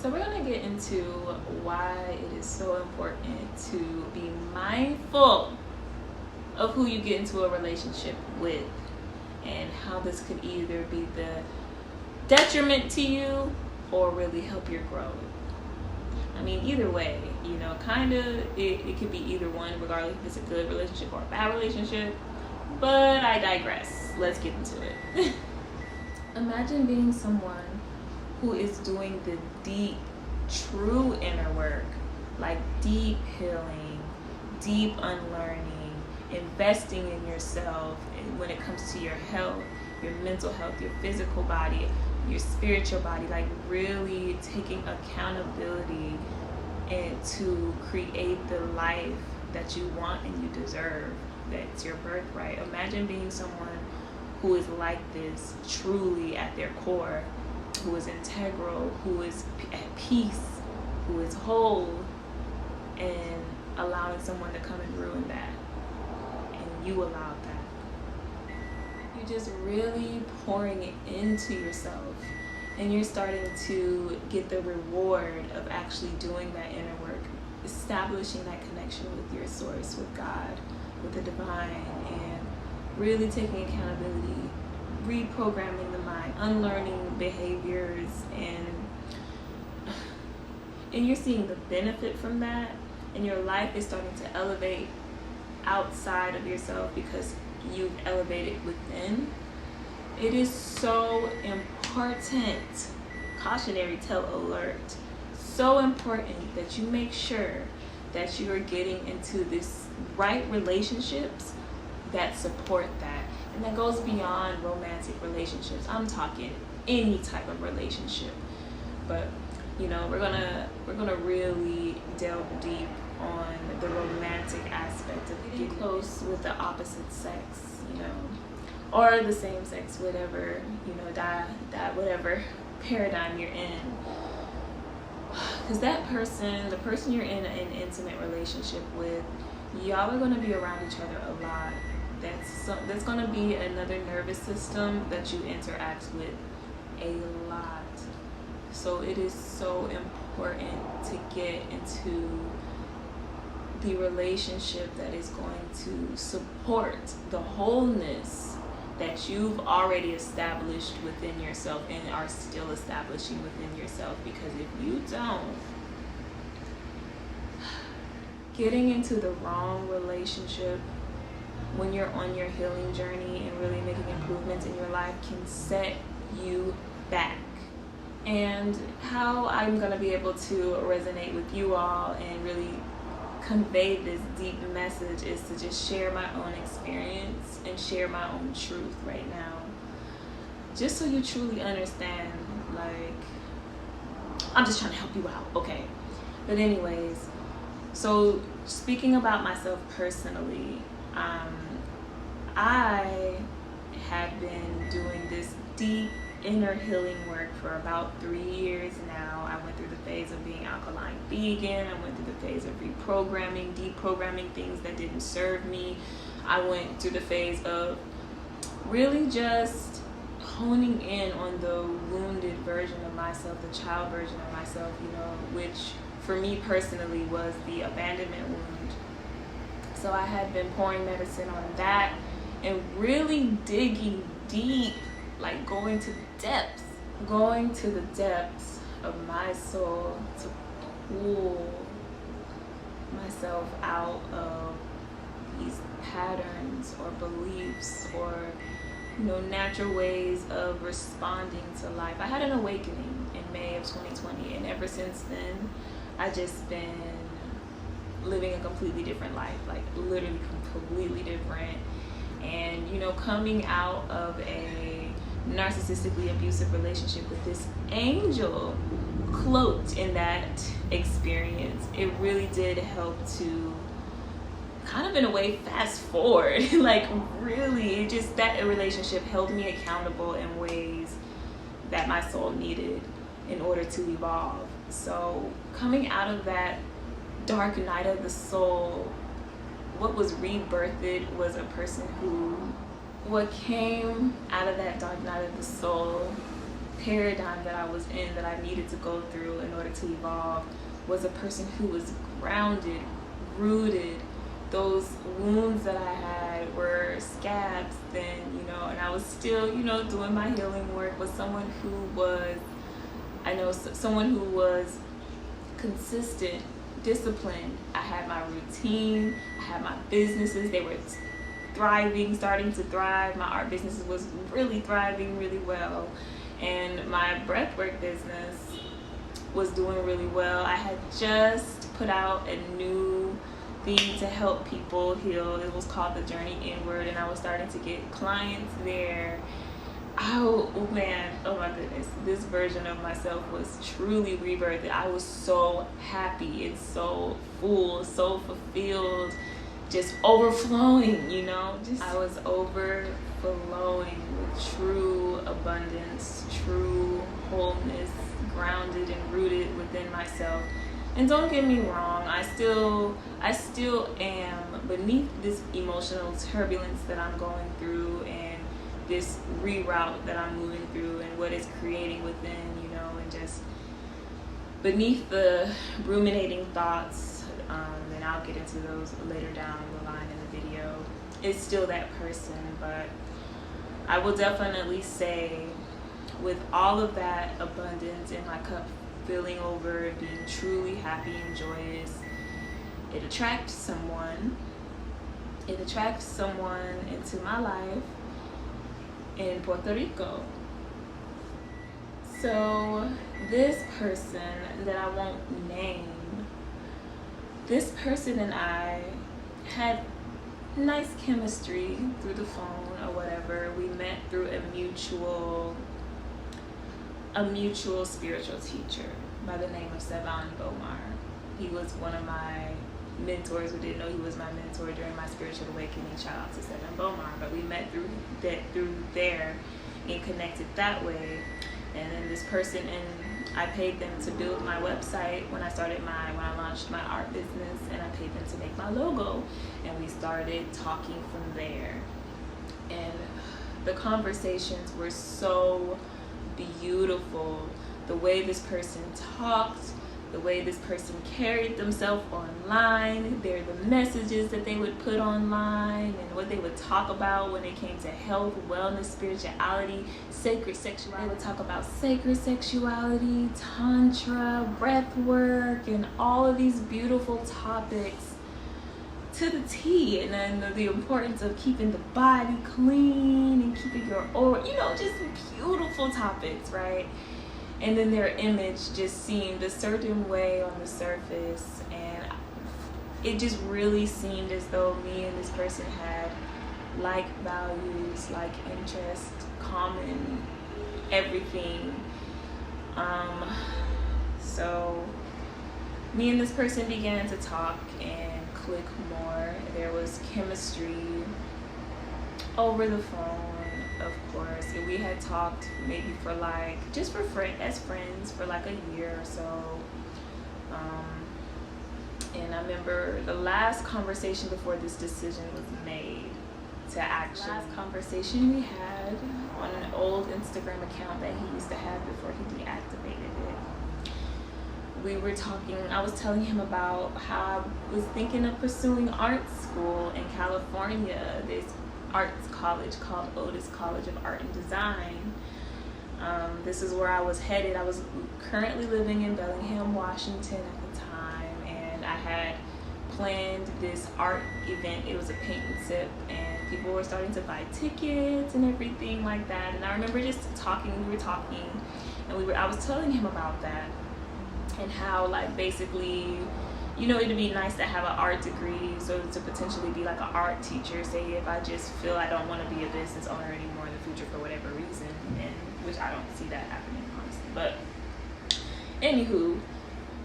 So we're going to get into why it is so important to be mindful of who you get into a relationship with, and how this could either be the detriment to you or really help your growth. I mean, either way, it could be either one, regardless if it's a good relationship or a bad relationship. But I digress. Let's get into it. Imagine being someone who is doing the deep, true inner work, like deep healing, deep unlearning, investing in yourself when it comes to your health, your mental health, your physical body, your spiritual body, like really taking accountability and to create the life that you want and you deserve. That's your birthright. Imagine being someone who is like this, truly at their core, who is integral, who is at peace, who is whole, and allowing someone to come and ruin that, and you allowed that. You're just really pouring it into yourself, and you're starting to get the reward of actually doing that inner work, establishing that connection with your source, with God, with the divine, and really taking accountability, reprogramming the mind, unlearning behaviors, and you're seeing the benefit from that, and your life is starting to elevate outside of yourself because you've elevated within. It is so important, cautionary tale alert, so important that you make sure that you are getting into this right relationships that support that. And that goes beyond romantic relationships. I'm talking any type of relationship. But we're gonna really delve deep on the romantic aspect of getting close with the opposite sex, or the same sex, whatever, whatever paradigm you're in. Because that person, the person you're in an intimate relationship with, y'all are going to be around each other a lot. That's going to be another nervous system that you interact with a lot. So it is so important to get into the relationship that is going to support the wholeness that you've already established within yourself and are still establishing within yourself. Because if you don't, getting into the wrong relationship when you're on your healing journey and really making improvements in your life can set you back. And how I'm going to be able to resonate with you all and really convey this deep message is to just share my own experience and share my own truth right now, just so you truly understand. I'm just trying to help you out, okay? But anyways, so speaking about myself personally, I have been doing this deep inner healing work for about 3 years now. I went through the phase of being alkaline vegan. I went through the phase of reprogramming, deprogramming things that didn't serve me. I went through the phase of really just honing in on the wounded version of myself, the child version of myself, which for me personally was the abandonment wound. So I had been pouring medicine on that and really digging deep, like going to the depths of my soul to pull myself out of these patterns or beliefs or natural ways of responding to life. I had an awakening in May of 2020, and ever since then I just been living a completely different life, like literally completely different. And coming out of a narcissistically abusive relationship with this angel cloaked in that experience, it really did help to kind of in a way fast forward. Like really, that relationship held me accountable in ways that my soul needed in order to evolve. So coming out of that dark night of the soul, what was rebirthed was a person who, what came out of that dark night of the soul paradigm that I was in, that I needed to go through in order to evolve, was a person who was grounded, rooted. Those wounds that I had were scabs then, and I was still, doing my healing work with someone who was, someone who was consistent, disciplined. I had my routine, I had my businesses, they were thriving, starting to thrive. My art business was really thriving really well, and my breathwork business was doing really well. I had just put out a new thing to help people heal. It was called The Journey Inward, and I was starting to get clients there. Oh man, oh my goodness, this version of myself was truly rebirthed. I was so happy, it's so full, so fulfilled, just overflowing, I was overflowing with true abundance, true wholeness, grounded and rooted within myself. And don't get me wrong, I still am beneath this emotional turbulence that I'm going through, and this reroute that I'm moving through, and what it's creating within, and just beneath the ruminating thoughts, and I'll get into those later down the line in the video, it's still that person. But I will definitely say, with all of that abundance in my cup filling over and being truly happy and joyous, it attracts someone into my life in Puerto Rico. So this person that I won't name, this person and I had nice chemistry through the phone or whatever. We met through a mutual spiritual teacher by the name of Sevan Bomar. He was one of my mentors who didn't know he was my mentor during my spiritual awakening. Shout out to Sevan Bomar. But we met through there and connected that way. And then this person, and I paid them to build my website when I launched my art business, and I paid them to make my logo, and we started talking from there. And the conversations were so beautiful. The way this person talked, the way this person carried themselves online, the messages that they would put online, and what they would talk about when it came to health, wellness, spirituality, sacred sexuality. They would talk about sacred sexuality, tantra, breath work, and all of these beautiful topics to the T. And then the importance of keeping the body clean and keeping your aura, just beautiful topics, right? And then their image just seemed a certain way on the surface, and it just really seemed as though me and this person had like values, like interests, common everything. So me and this person began to talk and click more. There was chemistry over the phone. Of course, and we had talked maybe for as friends for like a year or so. And I remember the last conversation before this decision was made to action. The last conversation we had on an old Instagram account that he used to have before he deactivated it. We were talking, I was telling him about how I was thinking of pursuing art school in California, this arts college called Otis College of Art and Design. This is where I was headed. I was currently living in Bellingham, Washington at the time, and I had planned this art event. It was a paint and sip, and people were starting to buy tickets and everything like that. And I remember just we were talking, and I was telling him about that, and how basically, it'd be nice to have an art degree, so to potentially be like an art teacher, say if I just feel I don't want to be a business owner anymore in the future for whatever reason, and which I don't see that happening, honestly. But anywho,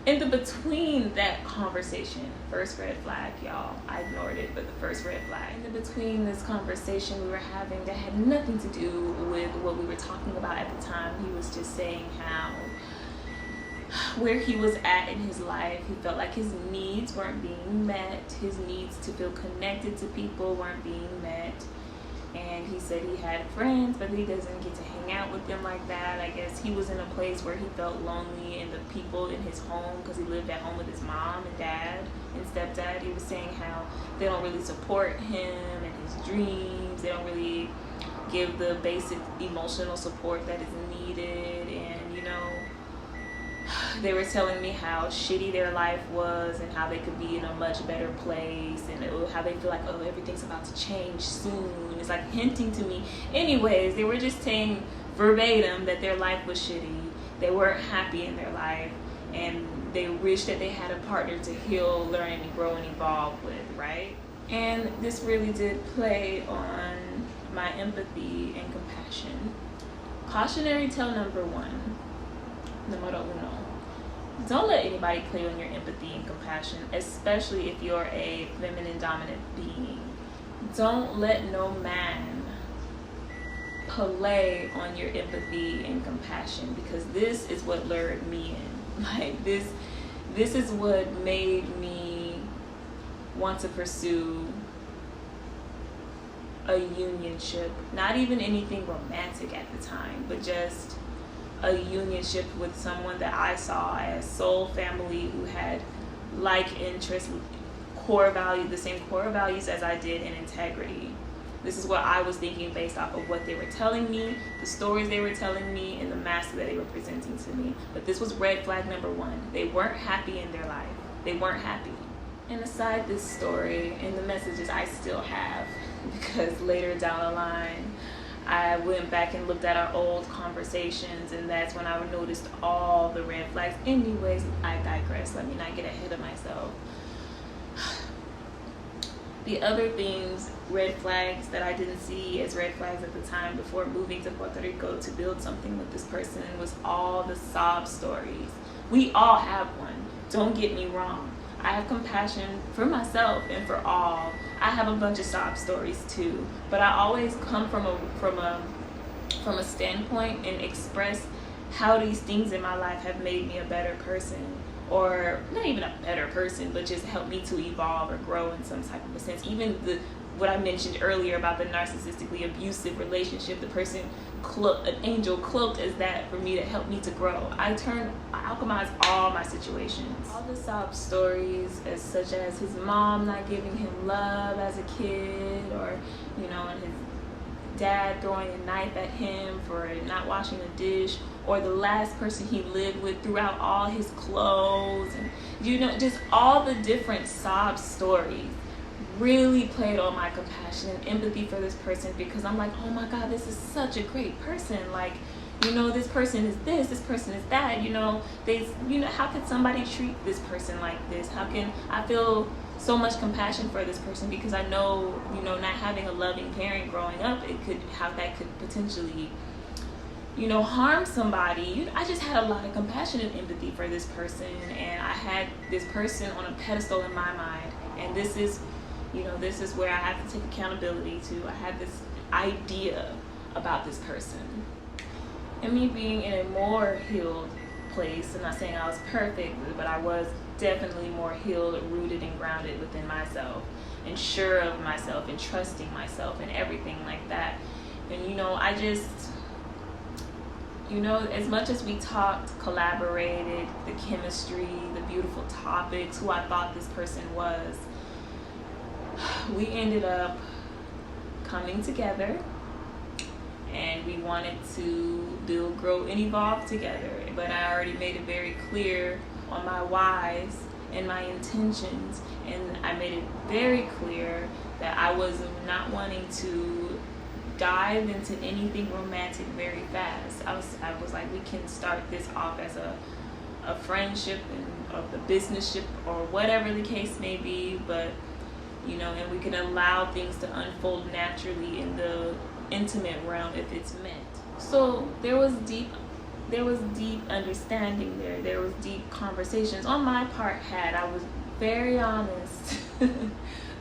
in the between that conversation, first red flag, y'all, I ignored it, but the first red flag, in the between this conversation we were having that had nothing to do with what we were talking about at the time, he was just saying how where he was at in his life, he felt like his needs weren't being met. His needs to feel connected to people weren't being met. And he said he had friends, but he doesn't get to hang out with them like that. I guess he was in a place where he felt lonely, and the people in his home, because he lived at home with his mom and dad and stepdad, he was saying how they don't really support him and his dreams. They don't really give the basic emotional support that is needed. And they were telling me how shitty their life was and how they could be in a much better place, and how they feel like, oh, everything's about to change soon. It's like hinting to me. Anyways, they were just saying verbatim that their life was shitty. They weren't happy in their life, and they wish that they had a partner to heal, learn, and grow and evolve with, right? And this really did play on my empathy and compassion. Cautionary tale number 1, numero uno. Don't let anybody play on your empathy and compassion, especially if you're a feminine dominant being. Don't let no man play on your empathy and compassion, because this is what lured me in. Like this is what made me want to pursue a unionship. Not even anything romantic at the time, but just a unionship with someone that I saw as soul family, who had like interests, the same core values as I did, in integrity. This is what I was thinking based off of what they were telling me, the stories they were telling me, and the master that they were presenting to me. But this was red flag number 1. They weren't happy in their life. They weren't happy. And aside this story and the messages I still have, because later down the line, I went back and looked at our old conversations, and that's when I noticed all the red flags. Anyways, I digress. Let me not get ahead of myself. The other things, red flags that I didn't see as red flags at the time before moving to Puerto Rico to build something with this person, was all the sob stories. We all have one. Don't get me wrong. I have compassion for myself and for all. I have a bunch of sob stories too, but I always come from a standpoint and express how these things in my life have made me a better person, or not even a better person, but just helped me to evolve or grow in some type of a sense. Even what I mentioned earlier about the narcissistically abusive relationship, the person an angel cloaked as that for me to help me to grow. I alchemize all my situations. All the sob stories, as such as his mom not giving him love as a kid, or and his dad throwing a knife at him for not washing a dish, or the last person he lived with threw out all his clothes, and just all the different sob stories really played on my compassion and empathy for this person, because I'm like, oh my God, this is such a great person. Like, this person is this person is that, how could somebody treat this person like this? How can I feel so much compassion for this person? Because I know, not having a loving parent growing up, how that could potentially, harm somebody. I just had a lot of compassion and empathy for this person, and I had this person on a pedestal in my mind, and this is where I have to take accountability to. I had this idea about this person. And me being in a more healed place, I'm not saying I was perfect, but I was definitely more healed, rooted, and grounded within myself, and sure of myself, and trusting myself, and everything like that. And I just, as much as we talked, collaborated, the chemistry, the beautiful topics, who I thought this person was, we ended up coming together, and we wanted to build, grow, and evolve together. But I already made it very clear on my whys and my intentions, and I made it very clear that I was not wanting to dive into anything romantic very fast. I was like, we can start this off as a friendship and of the businessship, or whatever the case may be, but and we can allow things to unfold naturally in the intimate realm if it's meant. So there was deep understanding there. There was deep conversations on my part. I was very honest,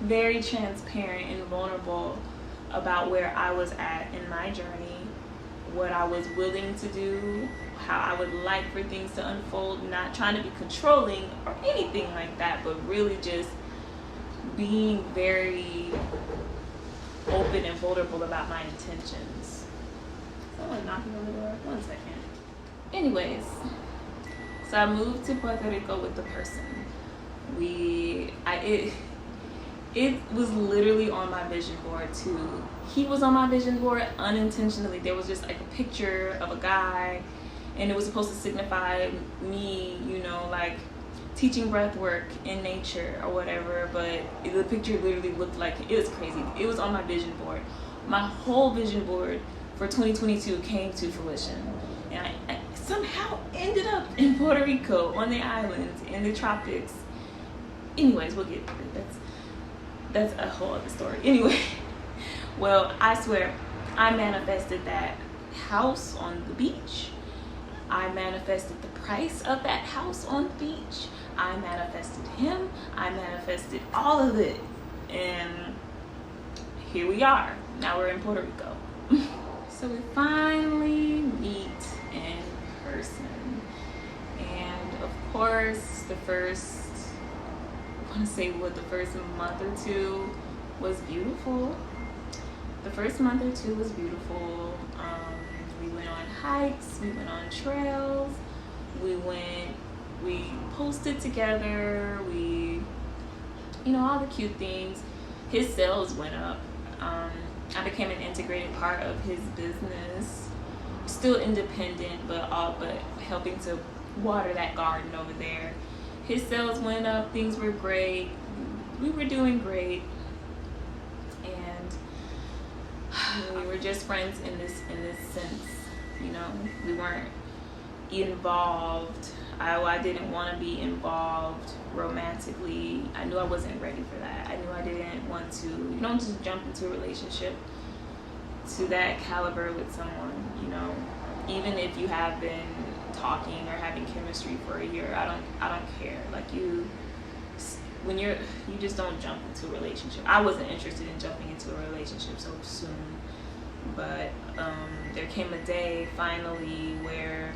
very transparent and vulnerable about where I was at in my journey, what I was willing to do, how I would like for things to unfold, not trying to be controlling or anything like that, but really just being very open and vulnerable about my intentions. Someone knocking on the door. 1 second. Anyways, so I moved to Puerto Rico with the person. It was literally on my vision board too. He was on my vision board unintentionally. There was just like a picture of a guy, and it was supposed to signify me, you know, like teaching breath work in nature or whatever. But the picture literally looked like, it was crazy. It was on my vision board. My whole vision board for 2022 came to fruition, and I somehow ended up in Puerto Rico on the islands in the tropics. Anyways, we'll get that's a whole other story. Anyway, well, I swear, I manifested that house on the beach. I manifested the price of that house on the beach. I manifested him. I manifested all of it. And here we are. Now we're in Puerto Rico. So we finally meet in person. And of course, the first month or two was beautiful. The first month or two was beautiful. We went on hikes, we went on trails, we posted together, all the cute things. His sales went up. I became an integrated part of his business. Still independent, but helping to water that garden over there. His sales went up, things were great, we were doing great, and we were just friends in this sense, we weren't involved. I didn't want to be involved romantically. I knew I wasn't ready for that. I knew I didn't want to, you don't just jump into a relationship to that caliber with someone, even if you have been talking or having chemistry for a year. I don't care. Like you just don't jump into a relationship. I wasn't interested in jumping into a relationship so soon, but there came a day finally where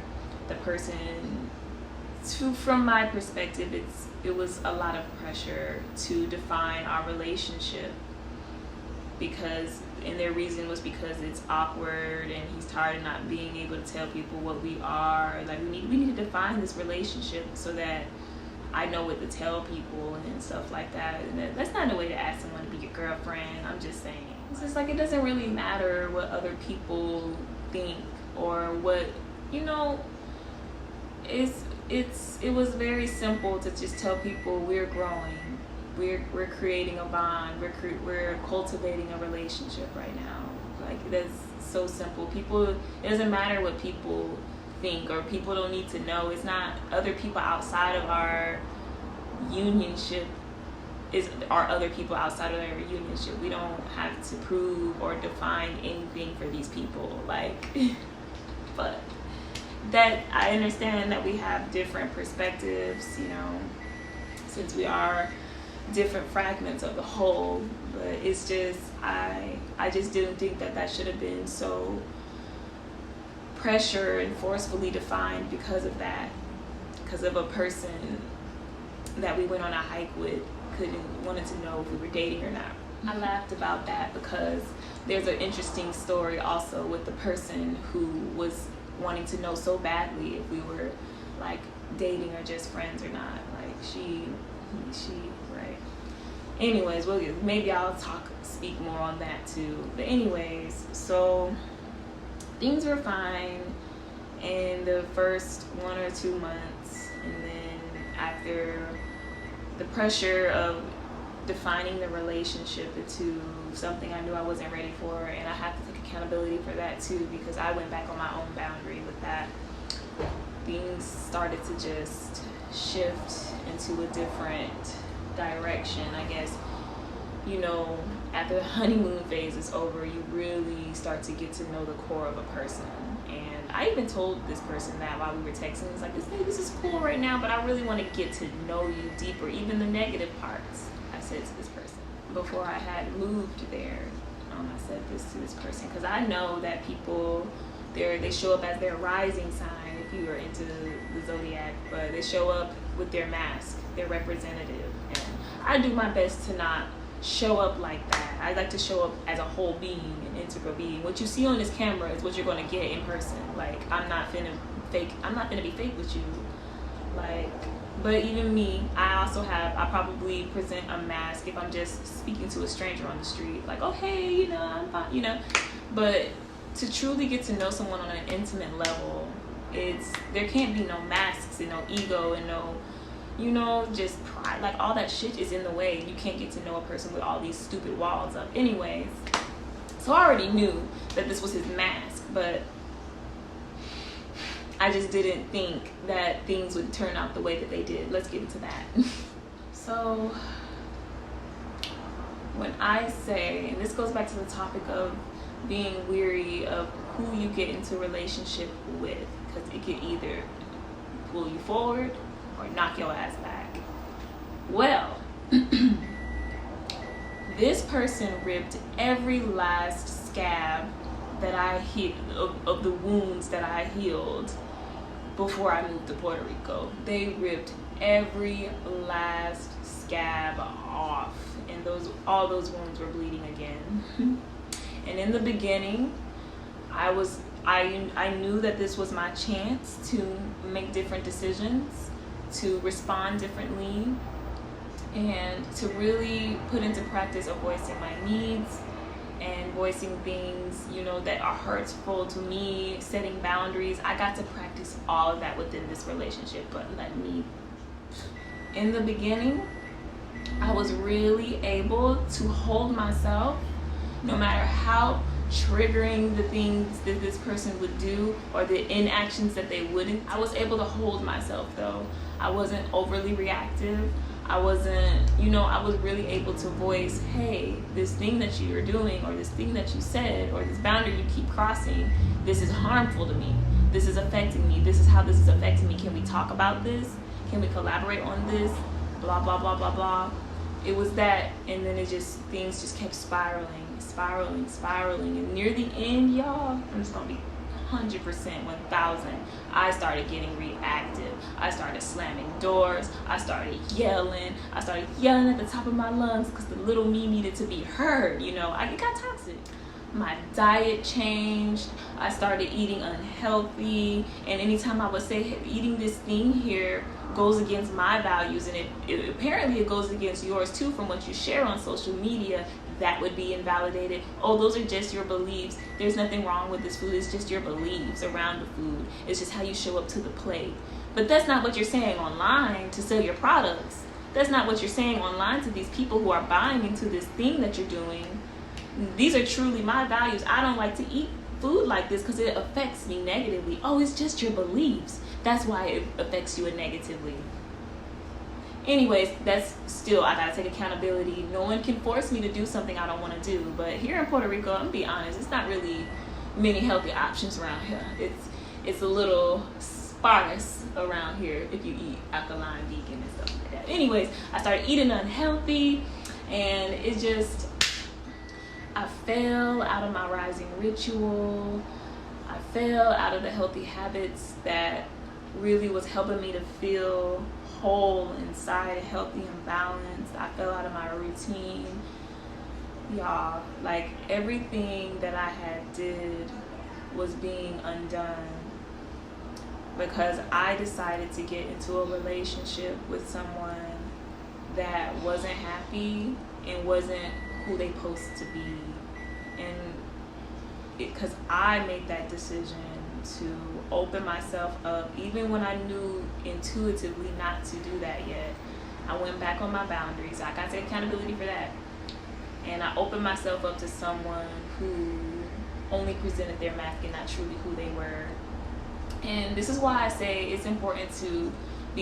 the person, from my perspective, it was a lot of pressure to define our relationship, and their reason was because it's awkward and he's tired of not being able to tell people what we are. Like we need to define this relationship so that I know what to tell people and stuff like that. And that's not the way to ask someone to be your girlfriend. I'm just saying. It's just like, it doesn't really matter what other people think or what, it was very simple to just tell people we're growing. We're creating a bond. We're cultivating a relationship right now. Like, that's so simple. It doesn't matter what people think, or people don't need to know. It's not other people outside of our unionship are other people outside of our unionship. We don't have to prove or define anything for these people. But that I understand that we have different perspectives, since we are different fragments of the whole. But it's just I just didn't think that should have been so pressure and forcefully defined because of a person that we went on a hike with wanted to know if we were dating or not. I laughed about that because there's an interesting story also with the person who was wanting to know so badly if we were dating or just friends or not. She right. Anyways, maybe I'll speak more on that too. But anyways, so things were fine in the first 1 or 2 months, and then after the pressure of defining the relationship into something I knew I wasn't ready for, and I have to take accountability for that too, because I went back on my own boundary with that. Things started to just shift into a different direction, I guess. After the honeymoon phase is over, you really start to get to know the core of a person. And I even told this person that while we were texting. It's like, this is cool right now, but I really want to get to know you deeper, even the negative parts. I said to this person before I had moved there. I said this to this person because I know that people, they show up as their rising sign if you are into the zodiac, but they show up with their mask, their representative. And I do my best to not show up like that. I like to show up as a whole being, an integral being. What you see on this camera is what you're going to get in person. Like, I'm not finna be fake with you. Like, but even me, I probably present a mask if I'm just speaking to a stranger on the street. Like, oh, hey, you know, I'm fine, But to truly get to know someone on an intimate level, there can't be no masks and no ego and no, just pride. Like, all that shit is in the way. You can't get to know a person with all these stupid walls up. Anyways, so I already knew that this was his mask, but I just didn't think that things would turn out the way that they did. Let's get into that. So when I say, and this goes back to the topic of being weary of who you get into a relationship with, because it can either pull you forward or knock your ass back. Well, this person ripped every last scab that I of the wounds that I healed before I moved to Puerto Rico. They ripped every last scab off, and all those wounds were bleeding again. And in the beginning, I knew that this was my chance to make different decisions, to respond differently, and to really put into practice of voicing my needs and voicing things, that are hurtful to me, setting boundaries. I got to practice all of that within this relationship. But in the beginning, I was really able to hold myself no matter how triggering the things that this person would do or the inactions that they wouldn't. I was able to hold myself though. I wasn't overly reactive. I wasn't, I was really able to voice, hey, this thing that you're doing, or this thing that you said, or this boundary you keep crossing, this is harmful to me. This is affecting me. This is how this is affecting me. Can we talk about this? Can we collaborate on this? Blah, blah, blah, blah, blah. It was that, and then things just kept spiraling. And near the end, y'all, I'm just gonna be 100%, 1,000. I started getting reactive. I started slamming doors. I started yelling. at the top of my lungs because the little me needed to be heard. It got toxic. My diet changed. I started eating unhealthy. And anytime I would say, hey, eating this thing here goes against my values, and it goes against yours too from what you share on social media, that would be invalidated. Oh, those are just your beliefs. There's nothing wrong with this food. It's just your beliefs around the food. It's just how you show up to the plate. But that's not what you're saying online to sell your products. That's not what you're saying online to these people who are buying into this thing that you're doing. These are truly my values. I don't like to eat food like this because it affects me negatively. Oh, it's just your beliefs. That's why it affects you negatively. Anyways, that's still, I gotta take accountability. No one can force me to do something I don't want to do. But here in Puerto Rico, I'm gonna be honest, it's not really many healthy options around here. It's a little sparse around here if you eat alkaline, vegan, and stuff like that. Anyways, I started eating unhealthy, and I fell out of my rising ritual. I fell out of the healthy habits that really was helping me to feel whole inside, healthy and balanced. I fell out of my routine. Y'all, like, everything that I had did was being undone because I decided to get into a relationship with someone that wasn't happy and wasn't who they supposed to be. And because I made that decision to open myself up, even when I knew intuitively not to do that yet. I went back on my boundaries. I got to take accountability for that. And I opened myself up to someone who only presented their mask and not truly who they were. And this is why I say it's important to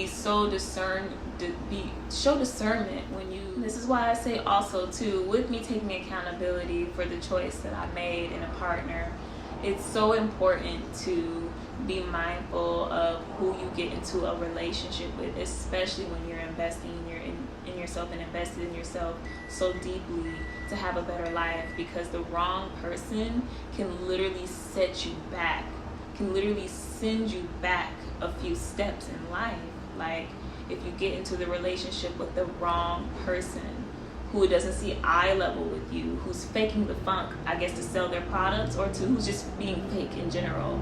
show discernment when you. This is why I say also too, with me taking accountability for the choice that I made in a partner, it's so important to be mindful of who you get into a relationship with, especially when you're investing in yourself and invested in yourself so deeply to have a better life, because the wrong person can literally set you back, can literally send you back a few steps in life. Like, if you get into the relationship with the wrong person who doesn't see eye level with you, who's faking the funk, I guess, to sell their products, or to who's just being fake in general,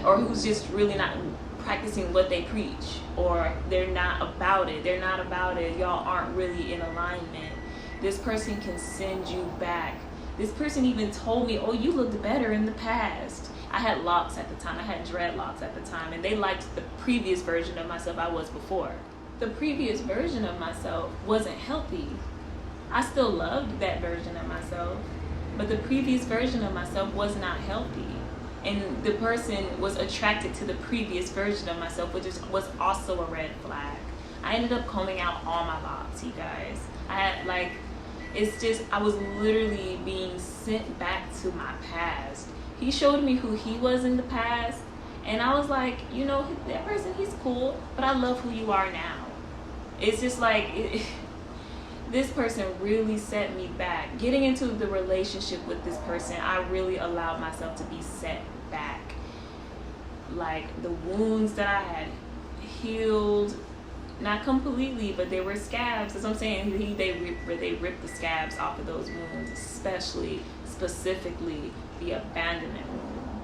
or who's just really not practicing what they preach, or they're not about it. They're not about it. Y'all aren't really in alignment. This person can send you back. This person even told me, oh, you looked better in the past. I had locks at the time. I had dreadlocks at the time, and they liked the previous version of myself I was before. The previous version of myself wasn't healthy. I still loved that version of myself, but the previous version of myself was not healthy. And the person was attracted to the previous version of myself, which was also a red flag. I ended up combing out all my locks, you guys. I was literally being sent back to my past. He showed me who he was in the past, and I was like, you know, that person, he's cool, but I love who you are now. It's just like, this person really set me back. Getting into the relationship with this person, I really allowed myself to be set back. Like, the wounds that I had healed, not completely, but they were scabs. That's what I'm saying. They ripped the scabs off of those wounds, specifically the abandonment wound.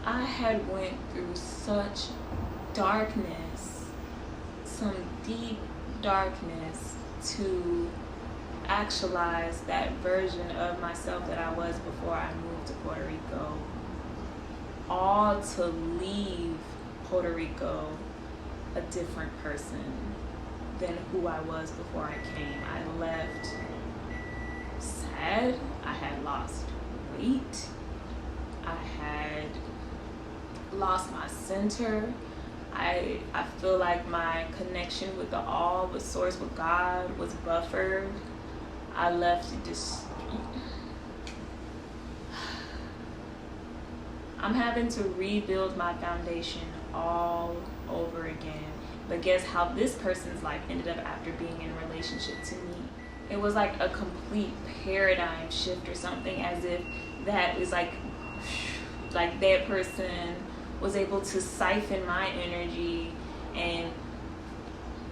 I had went through such darkness, some deep darkness, to actualize that version of myself that I was before I moved to Puerto Rico. All to leave Puerto Rico a different person than who I was before I came. I left sad. I had lost weight. I had lost my center. I feel like my connection with the all, with source, with God, was buffered. I left just, I'm having to rebuild my foundation all over again. But guess how this person's life ended up after being in a relationship to me? It was like a complete paradigm shift or something, as if that is like that person was able to siphon my energy and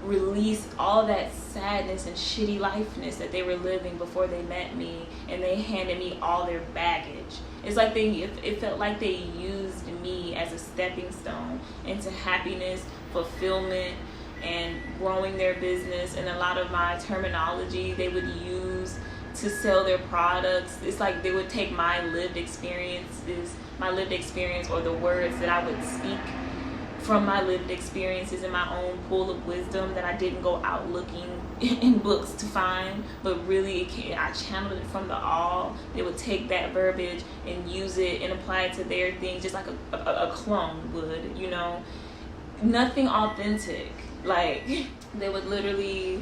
release all that sadness and shitty lifeness that they were living before they met me, and they handed me all their baggage. It's like it felt like they used me as a stepping stone into happiness, fulfillment, and growing their business. And a lot of my terminology they would use to sell their products. It's like they would take my lived experiences, or the words that I would speak from my lived experiences in my own pool of wisdom that I didn't go out looking in books to find, but really I channeled it from the all. They would take that verbiage and use it and apply it to their things, just like a clone would, you know. Nothing authentic. Like, they would literally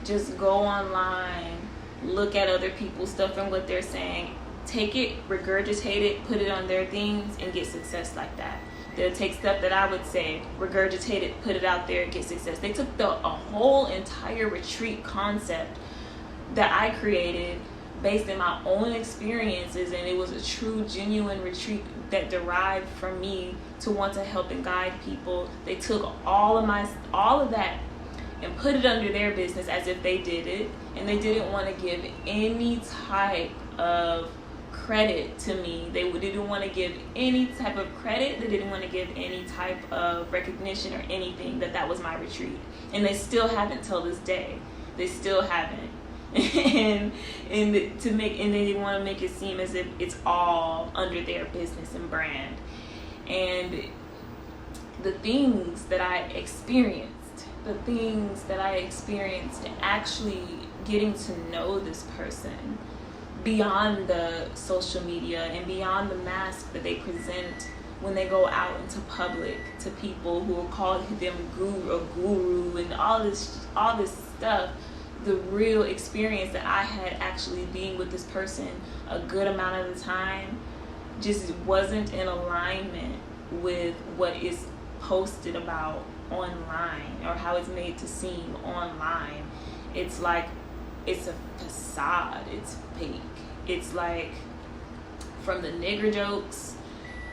just go online, look at other people's stuff and what they're saying, take it, regurgitate it, put it on their things, and get success like that. They'll take stuff that I would say, regurgitate it, put it out there, and get success. They took a whole entire retreat concept that I created based in my own experiences, and it was a true, genuine retreat that derived from me to want to help and guide people. They took all of that and put it under their business as if they did it, and they didn't want to give any type of credit to me. They didn't want to give any type of credit. They didn't want to give any type of recognition or anything that was my retreat. And they still haven't till this day. They still haven't. and they want to make it seem as if it's all under their business and brand. And the things that I experienced actually getting to know this person beyond the social media and beyond the mask that they present when they go out into public to people who will call them guru and all this stuff. The real experience that I had actually being with this person a good amount of the time just wasn't in alignment with what is posted about online or how it's made to seem online. It's like it's a facade, it's fake. It's like, from the nigger jokes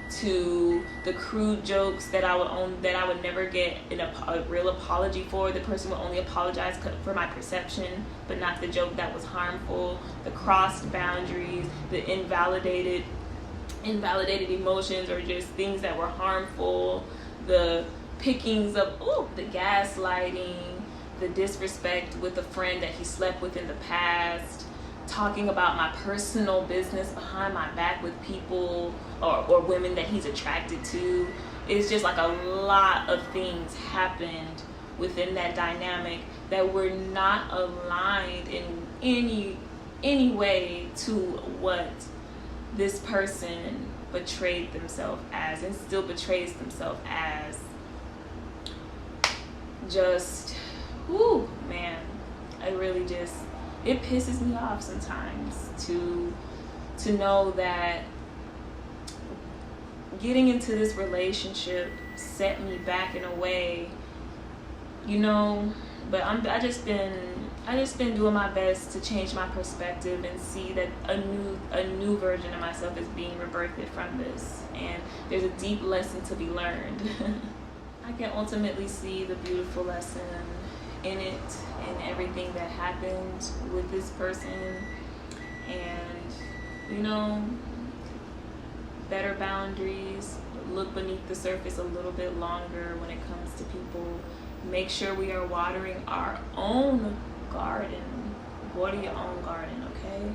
to the crude jokes that I would never get a real apology for. The person would only apologize for my perception, but not the joke that was harmful. The crossed boundaries, the invalidated emotions, or just things that were harmful. The pickings of the gaslighting, the disrespect with a friend that he slept with in the past, talking about my personal business behind my back with people or women that he's attracted to. It's just like a lot of things happened within that dynamic that were not aligned in any way to what this person betrayed themselves as, and still betrays themselves as. Just, man, it pisses me off sometimes to know that getting into this relationship set me back in a way, but I just been doing my best to change my perspective and see that a new version of myself is being rebirthed from this, and there's a deep lesson to be learned. I can ultimately see the beautiful lesson in it and everything that happened with this person, and better boundaries, look beneath the surface a little bit longer when it comes to people. Make sure we are watering our own garden. Water your own garden, okay?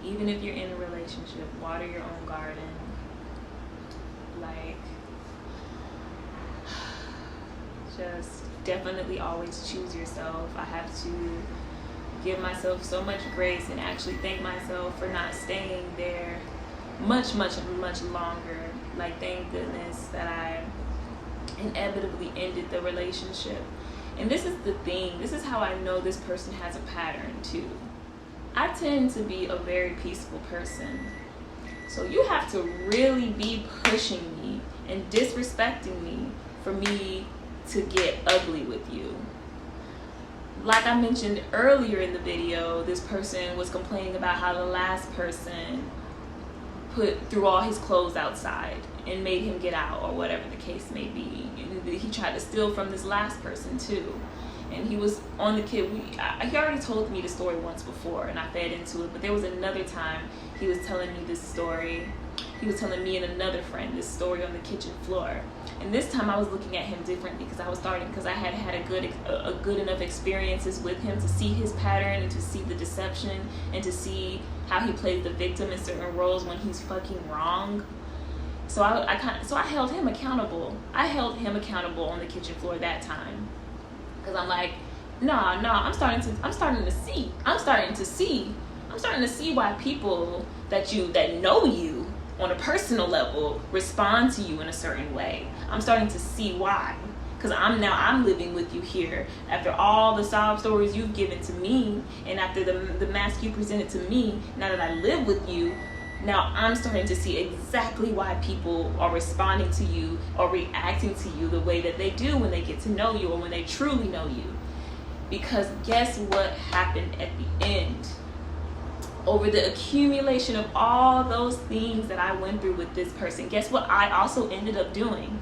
Even if you're in a relationship, water your own garden. Just definitely always choose yourself. I have to give myself so much grace and actually thank myself for not staying there much longer. Thank goodness that I inevitably ended the relationship. And this is the thing, this is how I know this person has a pattern too. I tend to be a very peaceful person, so you have to really be pushing me and disrespecting me for me to get ugly with you. Like I mentioned earlier in the video, this person was complaining about how the last person threw all his clothes outside and made him get out, or whatever the case may be. And he tried to steal from this last person too. And he was on the kid. He already told me the story once before, and I fed into it. But there was another time he was telling me this story. He was telling me and another friend this story on the kitchen floor. And this time I was looking at him differently because I had had a good enough experiences with him to see his pattern and to see the deception and to see how he plays the victim in certain roles when he's fucking wrong. So I held him accountable. I held him accountable on the kitchen floor that time, because I'm like, no, I'm starting to see why people that know you on a personal level respond to you in a certain way. I'm starting to see why, because I'm living with you here after all the sob stories you've given to me, and after the mask you presented to me. Now that I live with you, now I'm starting to see exactly why people are responding to you or reacting to you the way that they do when they get to know you or when they truly know you. Because guess what happened at the end? Over the accumulation of all those things that I went through with this person, guess what I also ended up doing?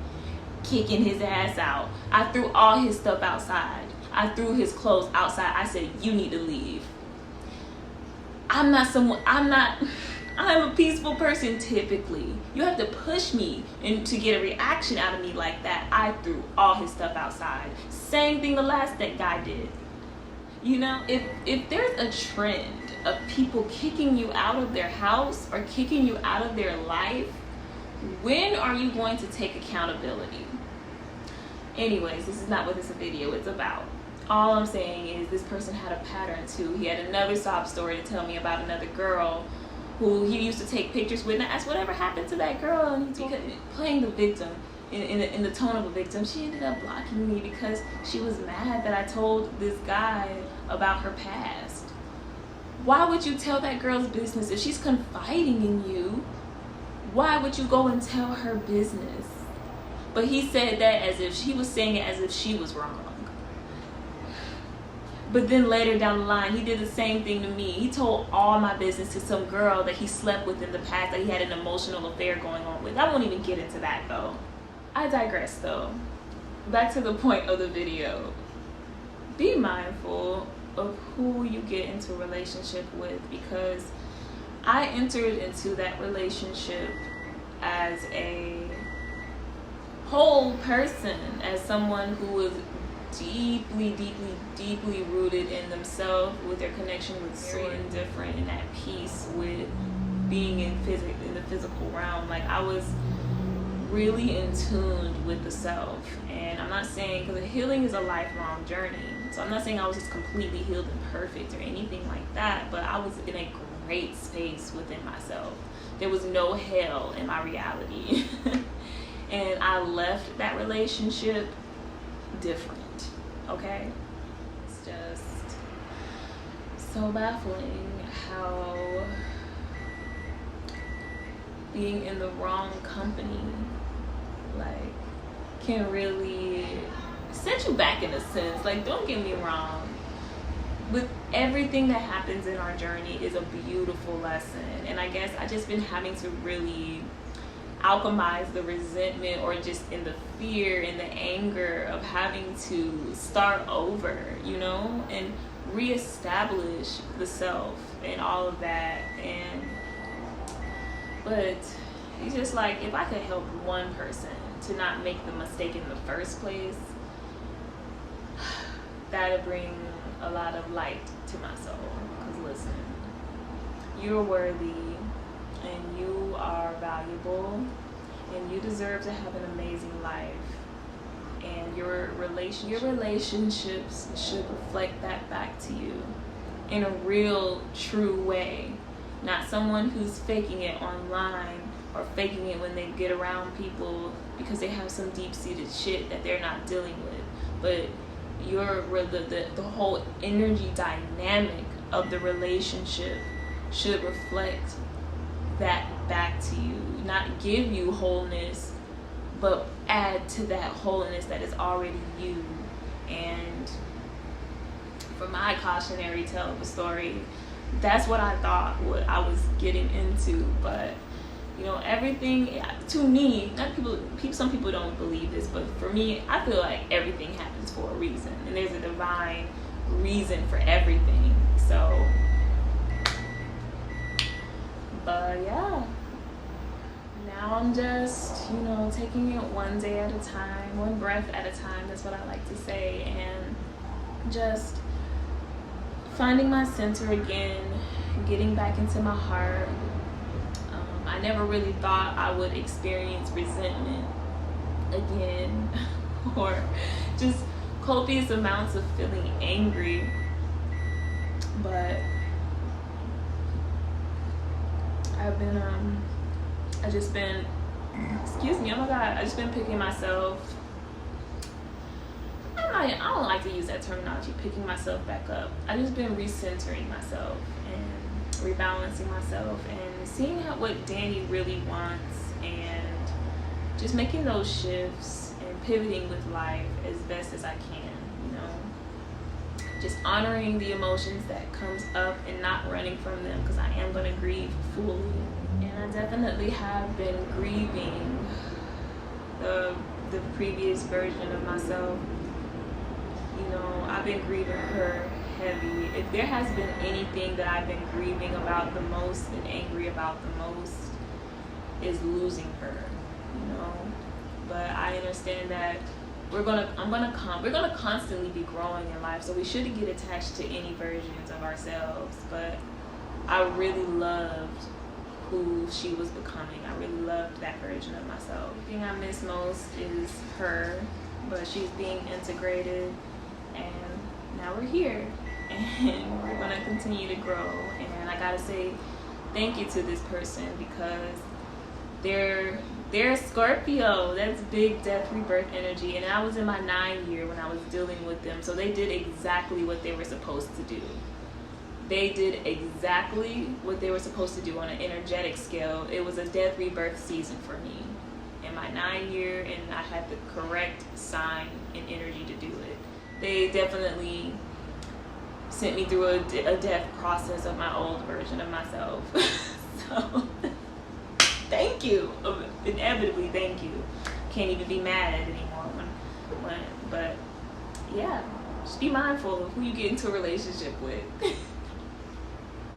Kicking his ass out. I threw all his stuff outside. I threw his clothes outside. I said, you need to leave. I'm a peaceful person typically. You have to push me and to get a reaction out of me like that. I threw all his stuff outside. Same thing the last that guy did. If there's a trend of people kicking you out of their house or kicking you out of their life, when are you going to take accountability? Anyways, this is not what this video is about. All I'm saying is this person had a pattern too. He had another sob story to tell me about another girl who he used to take pictures with, and I asked whatever happened to that girl, and he told me, playing the victim in the tone of a victim. She ended up blocking me because she was mad that I told this guy about her past. Why would you tell that girl's business if she's confiding in you? Why would you go and tell her business? But he said that as if he was saying it as if she was wrong. But then later down the line, he did the same thing to me. He told all my business to some girl that he slept with in the past, that he had an emotional affair going on with. I won't even get into that though. I digress though. Back to the point of the video. Be mindful of who you get into a relationship with, because I entered into that relationship as a whole person, as someone who was deeply rooted in themselves, with their connection with spirit, and different, and at peace with being in the physical realm. Like, I was really in tune with the self. And I'm not saying, because healing is a lifelong journey, so I'm not saying I was just completely healed and perfect or anything like that, but I was in a great space within myself. There was no hell in my reality. And I left that relationship different, okay? It's just so baffling how being in the wrong company, like, can really set you back in a sense. Like, don't get me wrong, with everything that happens in our journey is a beautiful lesson. And I guess I just been having to really alchemize the resentment, or just in the fear and the anger of having to start over, you know, and reestablish the self and all of that. But it's just like, if I could help one person to not make the mistake in the first place, that'd bring a lot of light to my soul. Because listen, you're worthy, and you are valuable, and you deserve to have an amazing life. And your relationships should reflect that back to you in a real, true way. Not someone who's faking it online, or faking it when they get around people because they have some deep-seated shit that they're not dealing with. But the whole energy dynamic of the relationship should reflect that back to you. Not give you wholeness, but add to that wholeness that is already you. And for my cautionary tale of a story, that's what I thought what I was getting into. But you know, everything, to me, some people don't believe this, but for me, I feel like everything happens for a reason, and there's a divine reason for everything. So, but yeah, now I'm just, you know, taking it one day at a time, one breath at a time. That's what I like to say. And just finding my center again, getting back into my heart. I never really thought I would experience resentment again, or just copious amounts of feeling angry. But I just been picking myself. I don't like to use that terminology, picking myself back up. I just been recentering myself and rebalancing myself and seeing what Danny really wants, and just making those shifts and pivoting with life as best as I can, you know. Just honoring the emotions that comes up and not running from them, because I am going to grieve fully. And I definitely have been grieving the previous version of myself. You know, I've been grieving her heavy. If there has been anything that I've been grieving about the most and angry about the most, is losing her, you know. But I understand that we're gonna constantly be growing in life, so we shouldn't get attached to any versions of ourselves. But I really loved who she was becoming. I really loved that version of myself. The thing I miss most is her, but she's being integrated, and now we're here, and we're gonna continue to grow. And I gotta say thank you to this person, because they're Scorpio. That's big death rebirth energy, and I was in my 9th year when I was dealing with them, so they did exactly what they were supposed to do. They did exactly what they were supposed to do on an energetic scale. It was a death rebirth season for me in my 9th year, and I had the correct sign and energy to do it. They definitely sent me through a death process of my old version of myself. So thank you, inevitably thank you. Can't even be mad anymore but yeah, just be mindful of who you get into a relationship with.